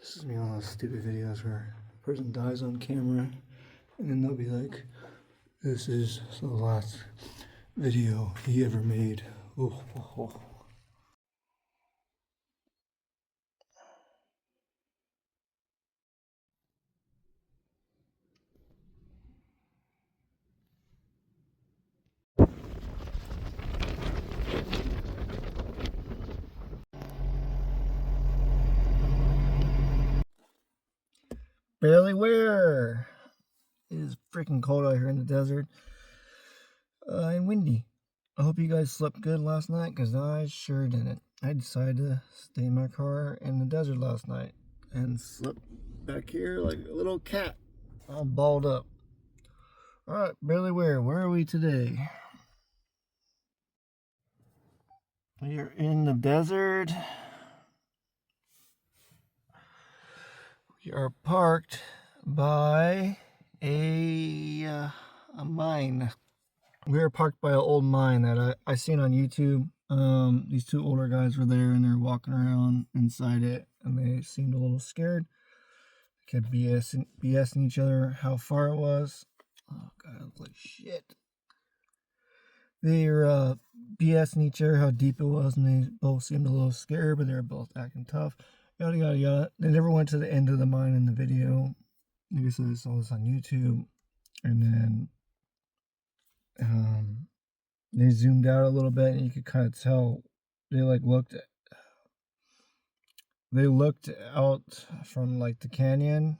This is me on those stupid videos where a person dies on camera and then they'll be like, this is the last video he ever made. Ooh, oh, oh. Barely where? It is freaking cold out here in the desert and windy. I hope you guys slept good last night because I sure didn't. I decided to stay in my car in the desert last night and slept back here like a little cat, all balled up. Alright, barely where are we today? We are in the desert. We are parked by a mine. We are parked by an old mine that I seen on YouTube. These two older guys were there and they're walking around inside it and they seemed a little scared. They kept BSing each other how far it was. Oh god, I look like shit. They were BSing each other how deep it was, and they both seemed a little scared, but they were both acting tough. Yada yada yada. They never went to the end of the mine in the video. Like I said, I saw this on YouTube, and then they zoomed out a little bit, and you could kind of tell they looked out from like the canyon,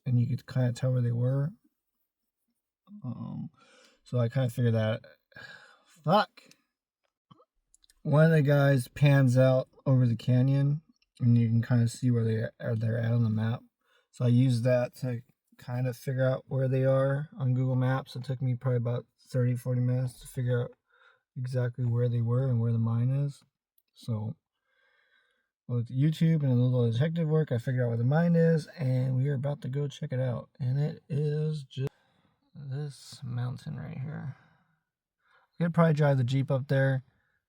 and you could kind of tell where they were. So I kind of figured that. Fuck. One of the guys pans out over the canyon, and you can kind of see where they're at on the map. So I used that to kind of figure out where they are on Google Maps. It took me probably about 30-40 minutes to figure out exactly where they were and where the mine is. So with YouTube and a little detective work, I figured out where the mine is, and we are about to go check it out. And it is just this mountain right here. I could probably drive the Jeep up there,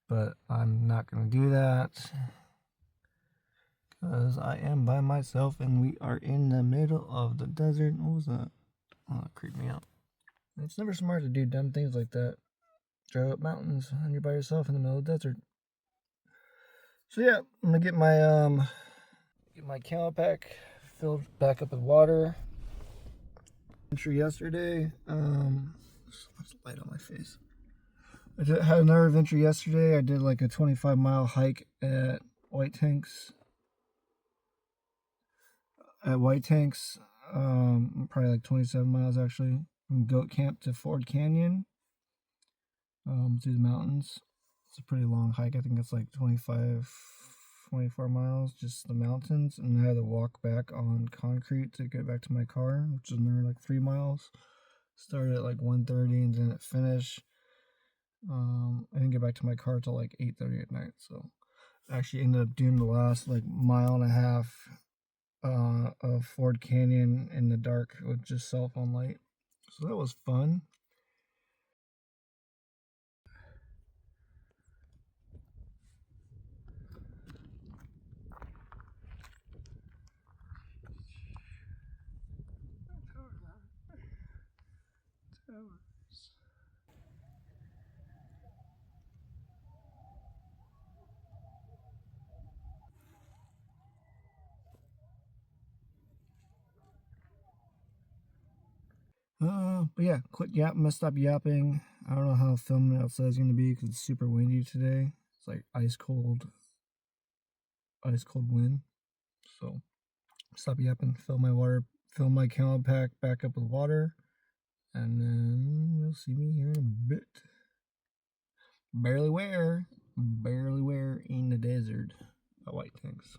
but I'm not going to do that because I am by myself and we are in the middle of the desert. What was that? Oh, that creeped me out. It's never smart to do dumb things like that. Drive up mountains and you're by yourself in the middle of the desert. So yeah, I'm gonna get my camel pack filled back up with water. Yesterday, so much light on my face. I had another adventure yesterday. I did like a 25-mile hike at White Tanks. Probably like 27 miles actually, from Goat Camp to Ford Canyon, through the mountains. It's a pretty long hike. I think it's like 24 miles, just the mountains, and I had to walk back on concrete to get back to my car, which is another like 3 miles. Started at like 1:30 and didn't finish. I didn't get back to my car till like 8:30 at night, so I actually ended up doing the last like mile and a half of Ford Canyon in the dark with just cell phone light. So that was fun. But yeah, quit yapping. I'm gonna stop yapping. I don't know how filming outside is gonna be because it's super windy today. It's like ice cold wind. So stop yapping. Fill my camel pack back up with water, and then you'll see me here in a bit. Barely where in the desert. White Tanks.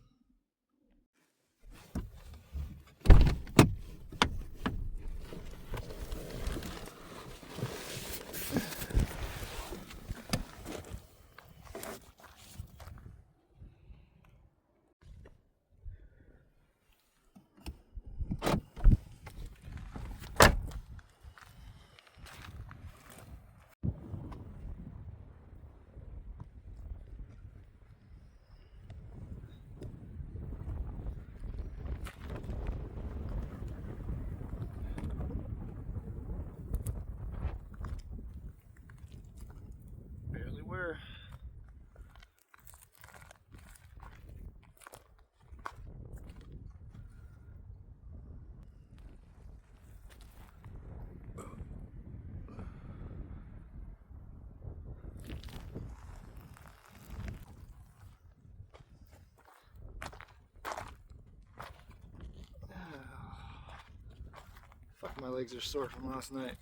My legs are sore from last night.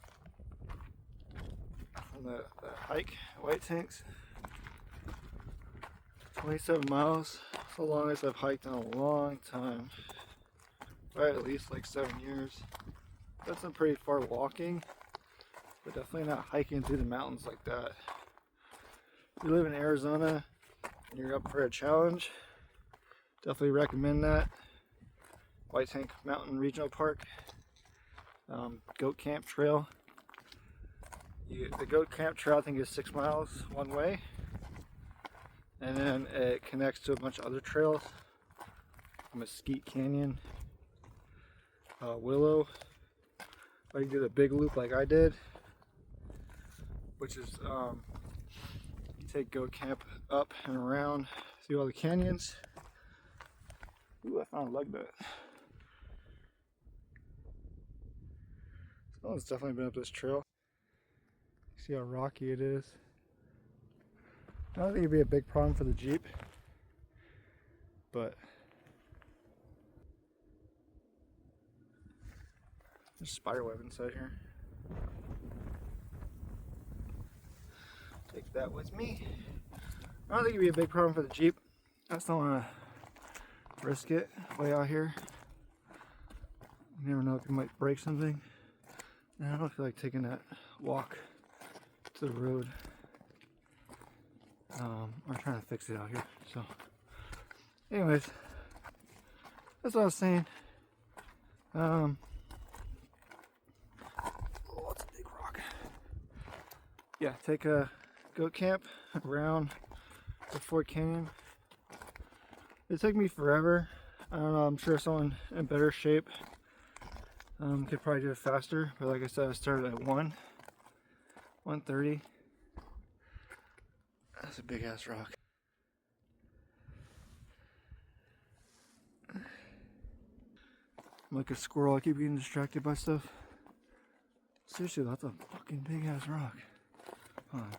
From that hike, White Tanks. 27 miles. It's the longest I've hiked in a long time. Probably at least like 7 years. That's some pretty far walking, but definitely not hiking through the mountains like that. If you live in Arizona and you're up for a challenge, definitely recommend that. White Tank Mountain Regional Park, Goat Camp Trail. The Goat Camp Trail I think is 6 miles one way, and then it connects to a bunch of other trails. Mesquite Canyon, Willow, or you do the big loop like I did, which is you take Goat Camp up and around through all the canyons. Ooh, I found a lug nut. Someone's definitely been up this trail. See how rocky it is. I don't think it'd be a big problem for the Jeep, but there's spiderweb inside here. Take that with me. I don't think it'd be a big problem for the Jeep. I just don't want to risk it way out here. You never know if you might break something. And I don't feel like taking that walk to the road. I'm trying to fix it out here. So, anyways, that's what I was saying. Oh, it's a big rock. Yeah, take a Goat Camp around the Fort Canyon. It took me forever. I don't know, I'm sure someone in better shape could probably do it faster, but like I said, I started at 1:30. That's a big ass rock. I'm like a squirrel, I keep getting distracted by stuff. Seriously, that's a fucking big ass rock. Hold on.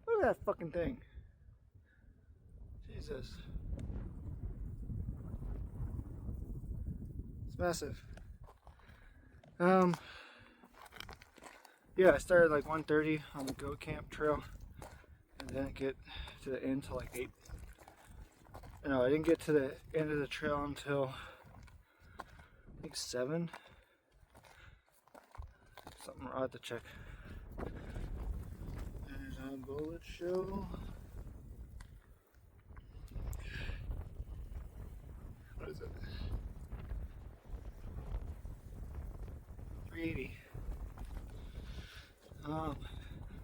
Look at that fucking thing. Jesus. It's massive. Yeah, I started like 1:30 on the Goat Camp Trail and didn't get to the end till like 8. No, I didn't get to the end of the trail until I think 7. Something I'll have to check. There's a bullet show. What is it? 380. Yeah,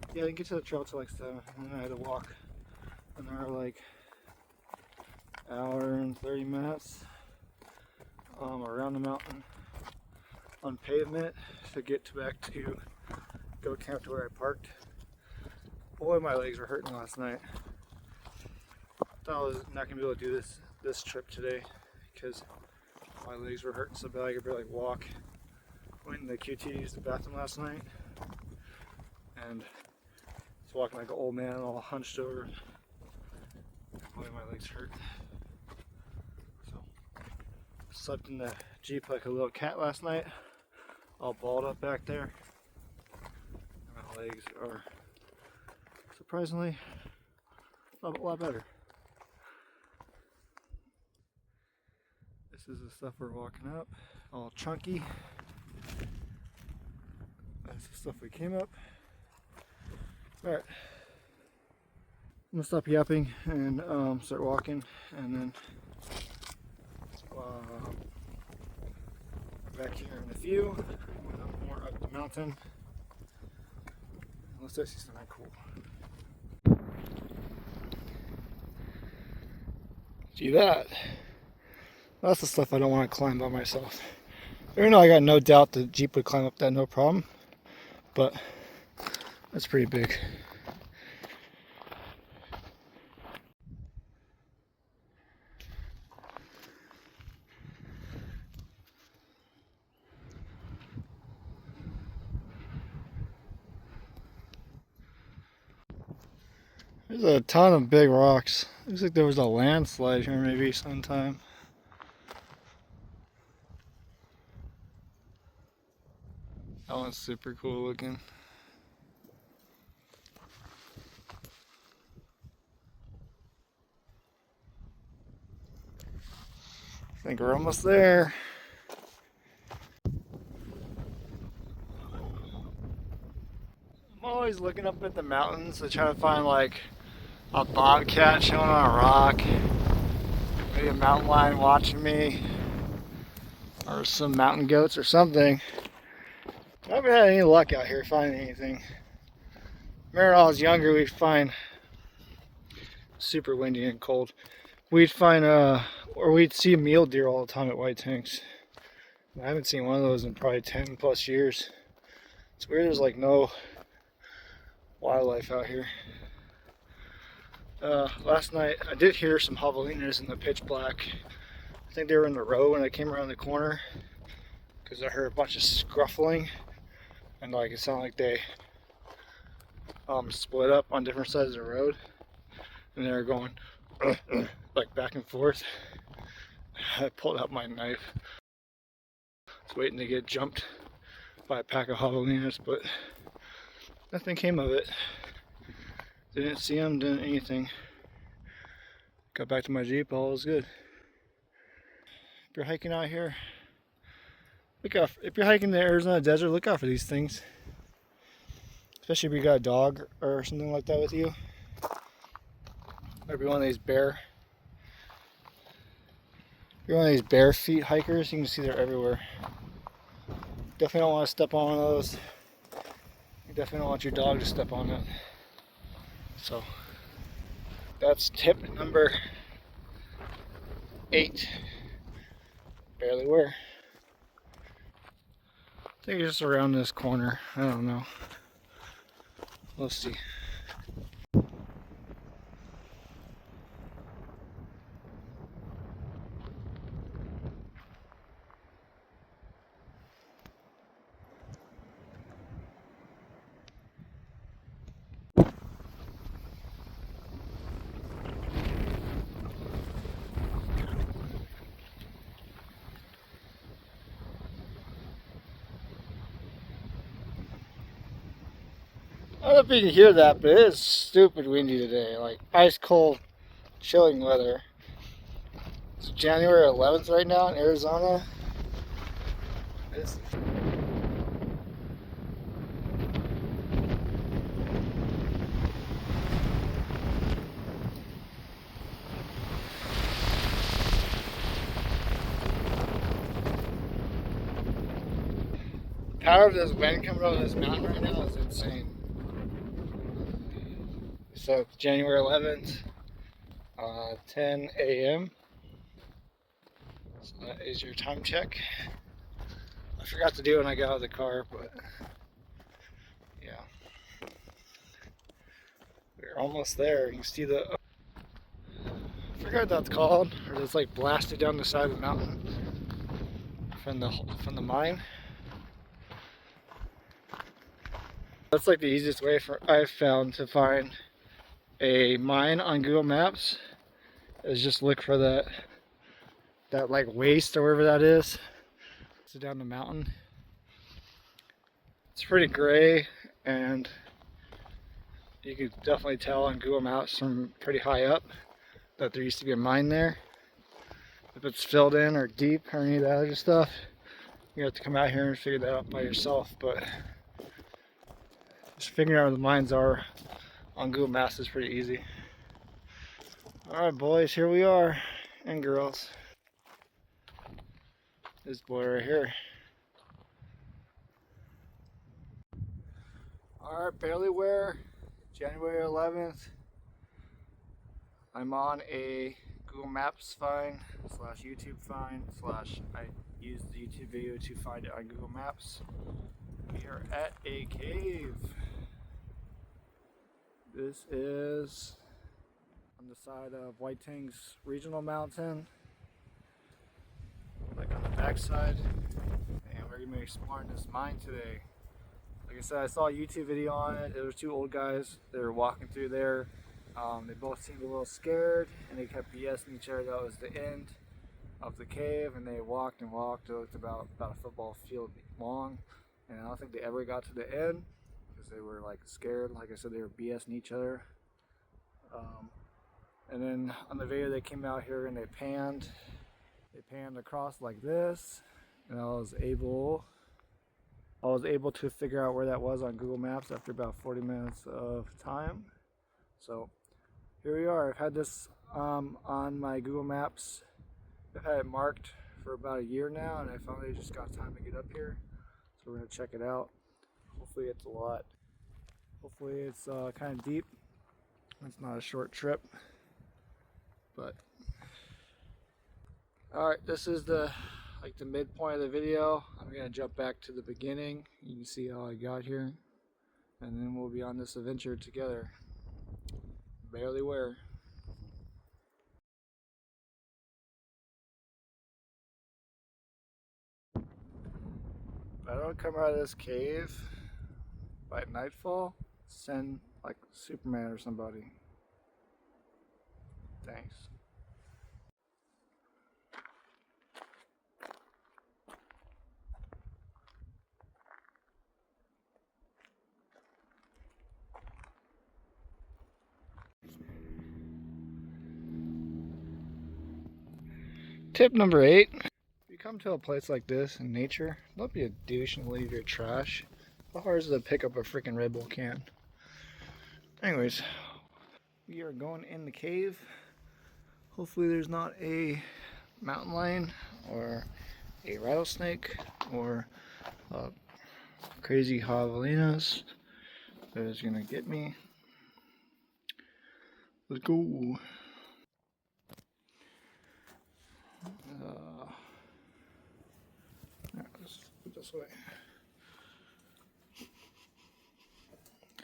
I didn't get to the trail till like 7, and then I had to walk another like hour and 30 minutes around the mountain on pavement to get back to Goat Camp to where I parked. Boy, my legs were hurting last night. Thought I was not gonna be able to do this trip today because my legs were hurting so bad I could barely walk. Went in the QT to use the bathroom last night and was walking like an old man, all hunched over. Boy, my legs hurt. So, slept in the Jeep like a little cat last night, all balled up back there. My legs are surprisingly a lot better. This is the stuff we're walking up, all chunky. That's the stuff we came up. Alright, I'm gonna stop yapping and start walking, and then back here in a few, more up the mountain. Let's see something cool. See that? That's the stuff I don't want to climb by myself. Even though I got no doubt the Jeep would climb up that no problem, but that's pretty big. There's a ton of big rocks Looks like there was a landslide here maybe sometime. That one's super cool looking. I think we're almost there. I'm always looking up at the mountains to try to find like a bobcat chilling on a rock, maybe a mountain lion watching me, or some mountain goats or something. I haven't had any luck out here finding anything. Remember when I was younger, we'd find, super windy and cold, we'd find or we'd see mule deer all the time at White Tanks. I haven't seen one of those in probably 10 plus years. It's weird, there's like no wildlife out here. Last night I did hear some javelinas in the pitch black. I think they were in the row when I came around the corner, because I heard a bunch of scruffling and like it sounded like they split up on different sides of the road, and they were going like back and forth. I pulled out my knife. I was waiting to get jumped by a pack of javelinas, but nothing came of it. Didn't see them, didn't anything. Got back to my Jeep, all was good. If you're hiking out here, look out. If you're hiking the Arizona desert, look out for these things. Especially if you got a dog or something like that with you. Maybe one of these bear. If you're one of these bare feet hikers, you can see they're everywhere. Definitely don't want to step on one of those. You definitely don't want your dog to step on it. So that's tip number 8. Barely wear. I think it's just around this corner. I don't know. We'll see. I don't know if you can hear that, but it is stupid windy today. Like ice cold, chilling weather. It's January 11th right now in Arizona. It's the power of this wind coming over this mountain right now is insane. So it's January 11th, 10 a.m. So that is your time check. I forgot to do it when I got out of the car, but yeah. We're almost there. You can see the, I forgot what that's called, or it's like blasted down the side of the mountain from the mine. That's like the easiest way I've found to find a mine on Google Maps, is just look for that like waste or wherever that is. So down the mountain. It's pretty gray, and you can definitely tell on Google Maps from pretty high up that there used to be a mine there. If it's filled in or deep or any of that other stuff, you have to come out here and figure that out by yourself. But just figuring out where the mines are on Google Maps is pretty easy. Alright boys, here we are, and girls. This boy right here. Alright, barely wear, January 11th. I'm on a Google Maps find / YouTube find / I used the YouTube video to find it on Google Maps. We are at a cave. This is on the side of White Tanks Regional Mountain, like on the backside, and we're gonna be exploring this mine today. Like I said, I saw a YouTube video on it. There was 2 old guys. They were walking through there. They both seemed a little scared, and they kept BSing each other that was the end of the cave, and they walked and walked. It looked about a football field long, and I don't think they ever got to the end because they were like scared. Like I said, they were BSing each other. And then on the video, they came out here and they panned across like this, and I was able to figure out where that was on Google Maps after about 40 minutes of time. So here we are. I've had this on my Google Maps. I've had it marked for about a year now, and I finally just got time to get up here. So we're gonna check it out. Hopefully it's kind of deep. It's not a short trip, but all right, this is the midpoint of the video. I'm gonna jump back to the beginning. You can see how I got here, and then we'll be on this adventure together. Barely where. If I don't come out of this cave by nightfall, send like Superman or somebody. Thanks. Tip number 8. If you come to a place like this in nature, don't be a douche and leave your trash. How hard is it to pick up a freaking Red Bull can? Anyways, we are going in the cave. Hopefully there's not a mountain lion or a rattlesnake or crazy javelinas that is gonna get me. Let's go. Let's put it this way.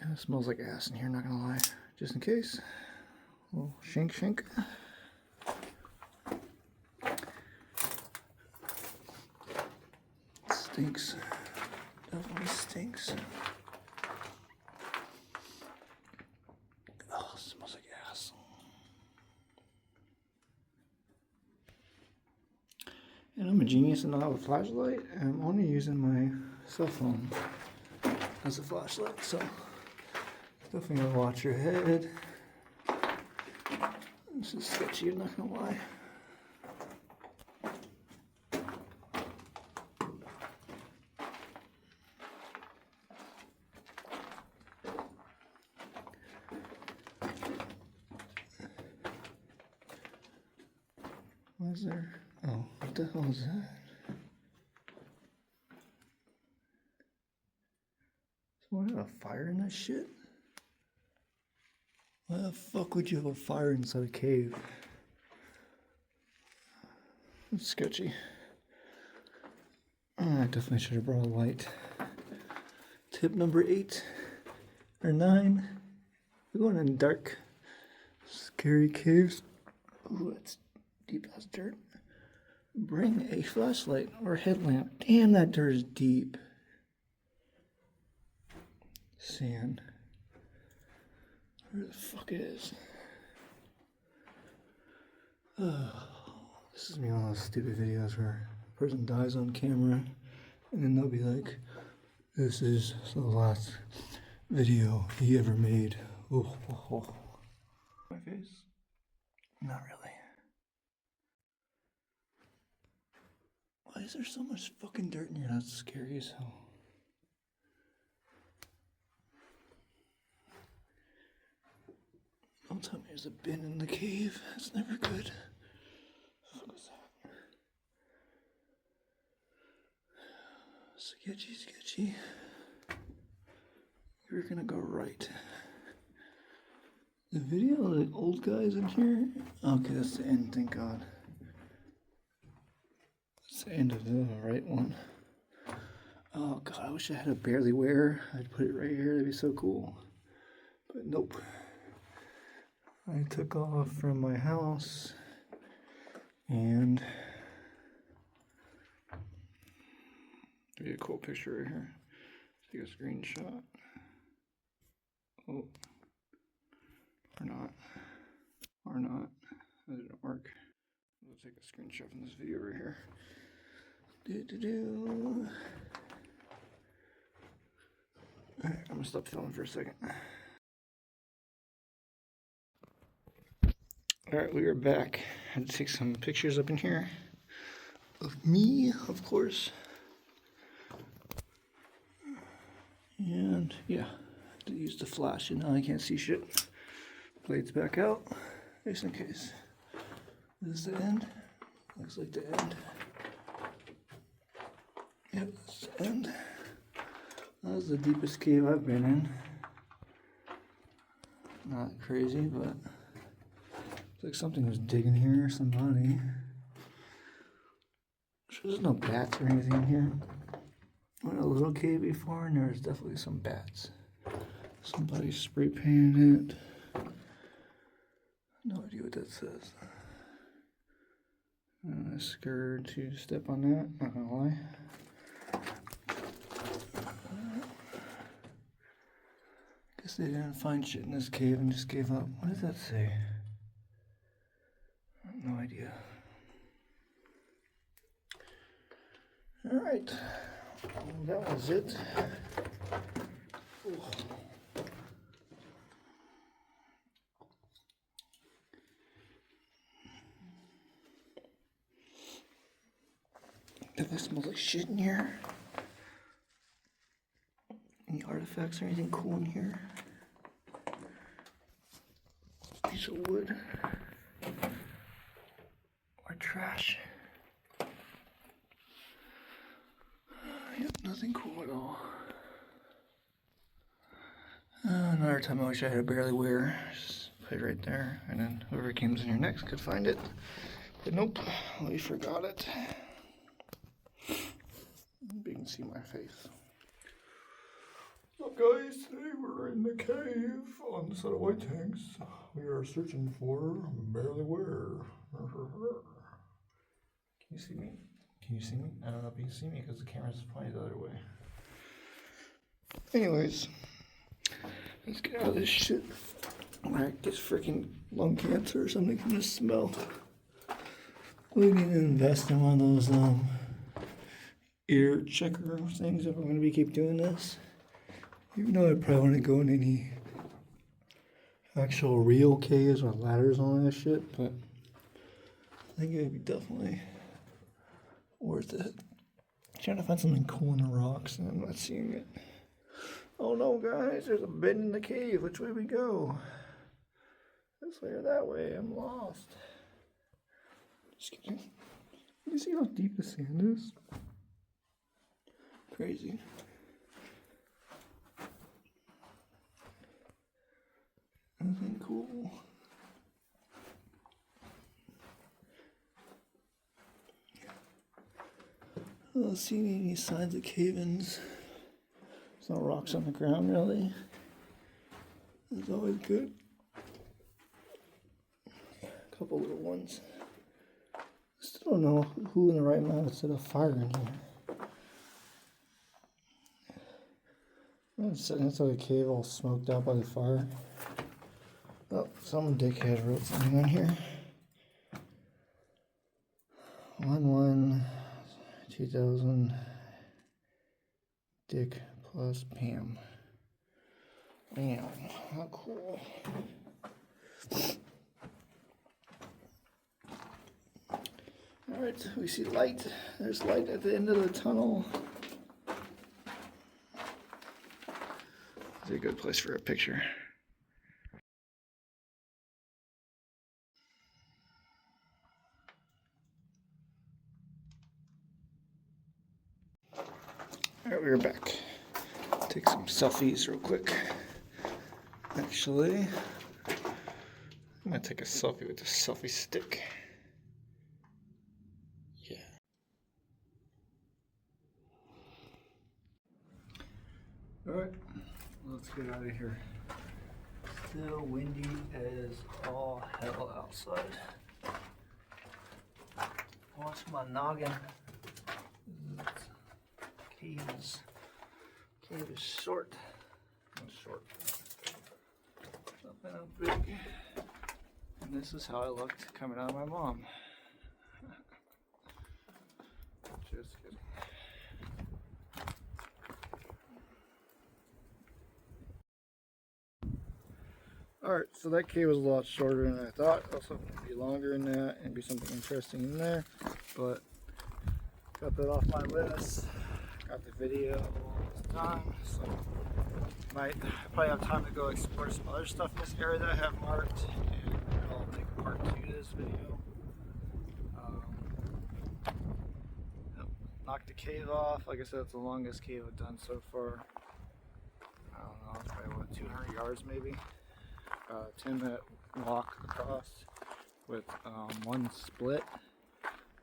It smells like ass in here, not gonna lie. Just in case. A little shink shink. Stinks. Definitely stinks. Oh, it smells like ass. And I'm a genius and I have a flashlight, and I'm only using my cell phone as a flashlight, so definitely gotta watch your head. This is sketchy, I'm not gonna lie. What is there? Oh, what the hell is that? Someone had a fire in that shit? Why the fuck would you have a fire inside a cave? That's sketchy. I definitely should have brought a light. Tip number 8 or 9. We're going in dark, scary caves. Ooh, that's deep as dirt. Bring a flashlight or headlamp. Damn, that dirt is deep. Sand. Where the fuck it is? Oh, this is me on those stupid videos where a person dies on camera and then they'll be like, this is the last video he ever made. Oh, oh, oh. My face? Not really. Why is there so much fucking dirt in here? That's scary as hell. Don't tell me there's a bin in the cave. That's never good. What was that? Sketchy, sketchy. We're gonna go right. The video of the old guys in here? Okay, that's the end, thank God. That's the end of the right one. Oh God, I wish I had a barely wear. I'd put it right here, that'd be so cool. But nope. I took off from my house and give you a cool picture right here. Take a screenshot. Oh. Or not. Or not. That didn't work. I'll take a screenshot from this video right here. Alright, I'm gonna stop filming for a second. Alright, we are back. I had to take some pictures up in here of me, of course. And yeah, I had to use the flash and now I can't see shit. Blades back out, just in case. This is the end. Looks like the end. Yep, that's the end. That was the deepest cave I've been in. Not crazy, but it's like something was digging here, or somebody. Sure there's no bats or anything in here. I went in a little cave before and there was definitely some bats. Somebody spray painted it. No idea what that says. I'm scared to step on that, not gonna lie. Guess they didn't find shit in this cave and just gave up. What does that say? I have no idea. Alright, well, that was it. Ooh. Definitely smells like shit in here. Any artifacts or anything cool in here? Piece of wood. Or trash. Yep, nothing cool at all. Another time I wish I had a barely wear. Just put it right there, and then whoever came in here next could find it. But nope, we forgot it. You can see my face. What's up, guys? Today we're in the cave on the set of White Tanks. We are searching for barely wear. Can you see me? Can you see me? I don't know if you can see me because the camera's pointed the other way. Anyways, let's get out of this shit. I get freaking lung cancer or something from this smell. We need to invest in one of those ear checker things if we're going to keep doing this. Even though I probably want to go in any actual real caves with ladders and all that shit, but I think it would be definitely worth it. I'm trying to find something cool in the rocks and I'm not seeing it. Oh no, guys, there's a bend in the cave. Which way we go? This way or that way? I'm lost. Just kidding. You see how deep the sand is? Crazy. Nothing cool. I don't see any signs of cave-ins. There's no rocks on the ground, really. It's always good. A couple little ones. I still don't know who in the right mind would set a fire in here. I'm sitting inside a cave all smoked out by the fire. Oh, some dickhead wrote something on here. 1/1/2000 Dick plus Pam. Damn, how cool. Alright, we see light. There's light at the end of the tunnel. It's a good place for a picture. Alright, we're back. Take some selfies real quick. Actually, I'm gonna take a selfie with the selfie stick. Yeah. Alright, let's get out of here. Still windy as all hell outside. Watch my noggin. Cave is short. Short. Up in how big. And this is how I looked coming out of my mom. Just kidding. Alright, so that cave was a lot shorter than I thought. I was hoping it would be longer than that and be something interesting in there. But got that off my list. Got the video done, so might probably have time to go explore some other stuff in this area that I have marked, and I'll make a part 2 to this video. Knocked the cave off. Like I said, it's the longest cave I've done so far. I don't know, it's probably what, 200 yards maybe. 10-minute walk across with one split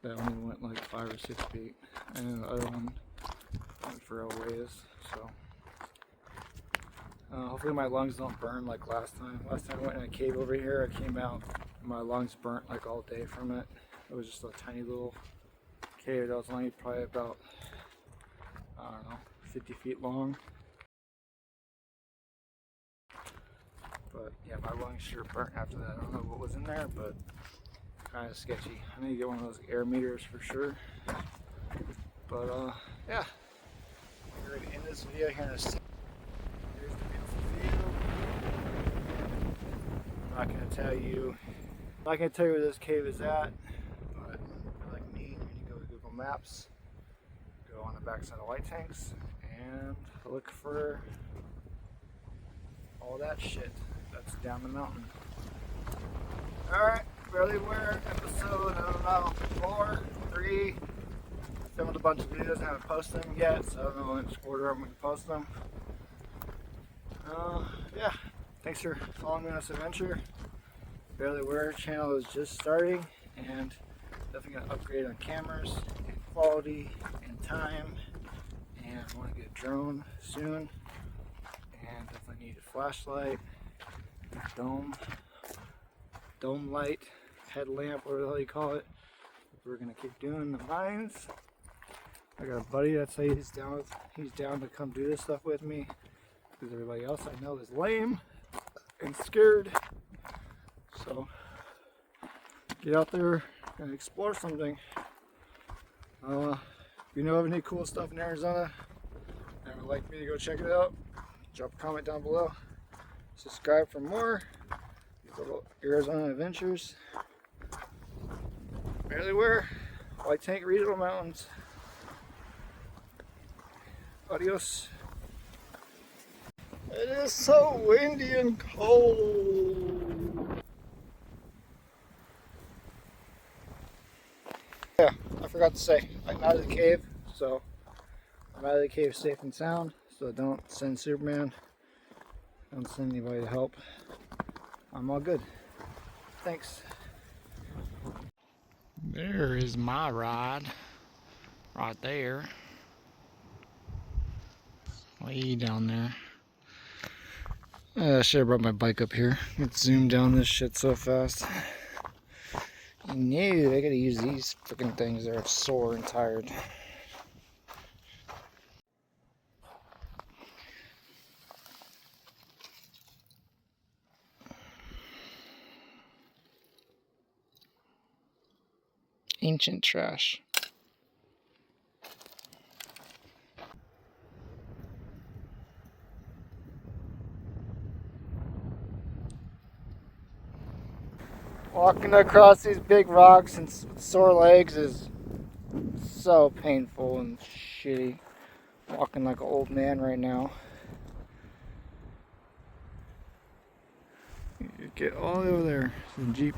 that only went like 5 or 6 feet, and then the other one went for a ways. So hopefully my lungs don't burn like last time. Last time I went in a cave over here, I came out, my lungs burnt like all day from it. It was just a tiny little cave that was only probably about, I don't know, 50 feet long. But yeah, my lungs sure burnt after that. I don't know what was in there, but kind of sketchy. I need to get one of those air meters for sure. But yeah, we're going to end this video here in a second. Here's the beautiful view. I'm not going to tell you where this cave is at, but if you're like me, you need to go to Google Maps, go on the backside of White Tanks, and look for all that shit that's down the mountain. Alright, Barely Aware episode, I don't know, 4, 3. Filmed a bunch of videos, I haven't posted them yet, so I don't know which order I'm going to post them. Yeah, thanks for following me on this adventure. Barely Aware channel is just starting, and definitely going to upgrade on cameras, and quality, and time, and I want to get a drone soon, and definitely need a flashlight, dome light, headlamp, whatever the hell you call it. We're gonna keep doing the mines. I got a buddy that says he's down to come do this stuff with me, because everybody else I know is lame and scared. So get out there and explore something. If you know of any cool stuff in Arizona and would like me to go check it out, drop a comment down below. Subscribe for more little Arizona adventures. Barely Aware, White Tank Regional Mountains. Adios. It is so windy and cold. Yeah, I forgot to say, I'm out of the cave, so I'm out of the cave safe and sound, so don't send Superman. Don't send anybody to help. I'm all good. Thanks. There is my ride. Right there. Way down there. I should have brought my bike up here. Let's zoom down this shit so fast. No, I gotta use these freaking things. They're sore and tired. Ancient trash. Walking across these big rocks and sore legs is so painful and shitty. Walking like an old man right now. You get all the way over there. The Jeep.